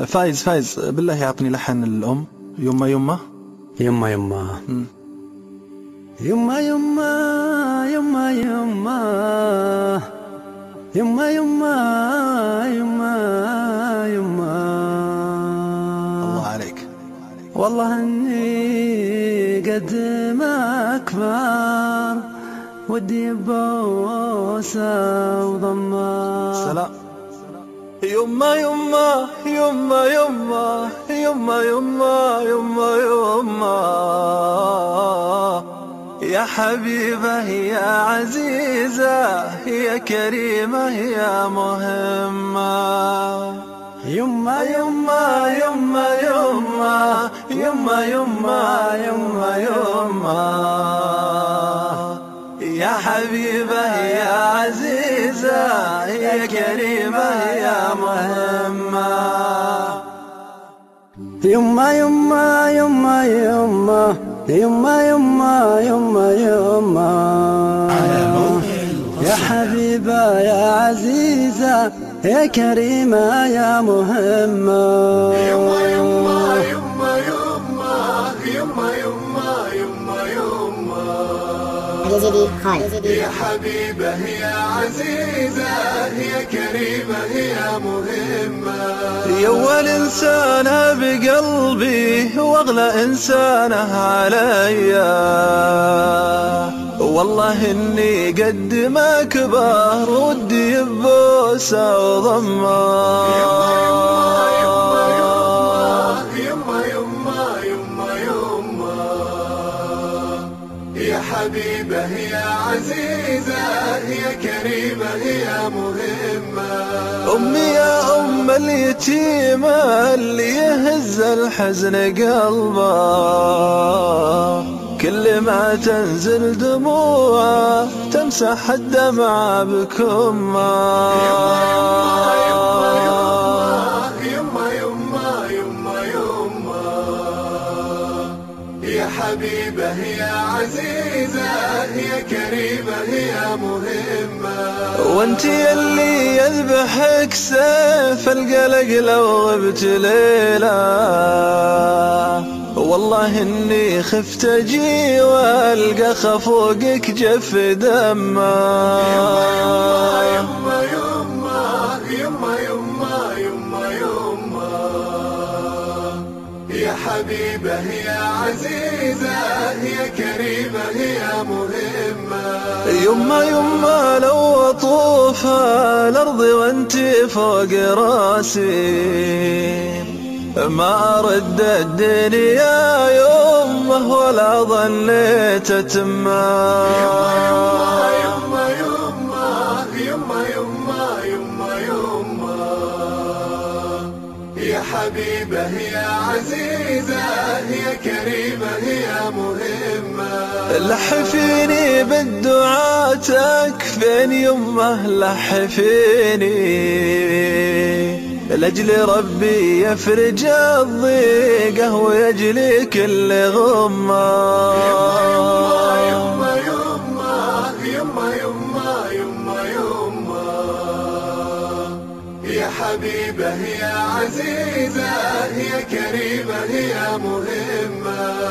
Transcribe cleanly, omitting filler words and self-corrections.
فايز بالله يعطني لحن الأم. يما يما يما يما يما يما يما يما يما يما يما. الله عليك. والله اني قد ما اكبر ودي بوسه وضمه. سلام. يما يما يما يما يما يما يما يما يا حبيبة يا عزيزة يا كريمة يا مهمة. يما يما يما يما يما يما يما يما يا حبيبة يا عزيزة يا كريمة يا مهمة. يما يما يما يما يما يما يما يما يا حبيبة يا عزيزة يا كريمة يا مهمة. يما يما يما يما يما يما يما يما يا حبيبة يا عزيزة يا كريمة يا مهمة. يا أول إنسانة بقلبي وأغلى إنسانة عليا. والله إني قد ما كبر ودي ببوسة وضمة. يا حبيبة يا عزيزة يا كريمة يا مهمة. أمي يا أم اليتيمة اللي يهز الحزن قلبه. كل ما تنزل دموعه تمسح الدمعة بكمه. يا حبيبة يا عزيزة يا كريمة يا مهمة. وانتي اللي يذبحك سيف القلق لو غبت ليلة. والله اني خفت اجي والقى خفوقك جف دمه. يما يما يما يما يما يما يما يا حبيبة يا عزيزة يا كريمة يا مهمة. يما يما لو اطوف الارض وانتي فوق راسي ما أرد الدنيا يمه ولا ظنيت تما. يما يما يما يما يما يما يما يا حبيبة يا عزيزة يا كريمة يا مهمة. لحفيني بالدعاء تكفين يمه لحفيني لأجل ربي يفرج الضيقة ويجلي كل غمة. يما يما يما يما يما يما يا حبيبة يا عزيزة يا كريمة يا مهمة.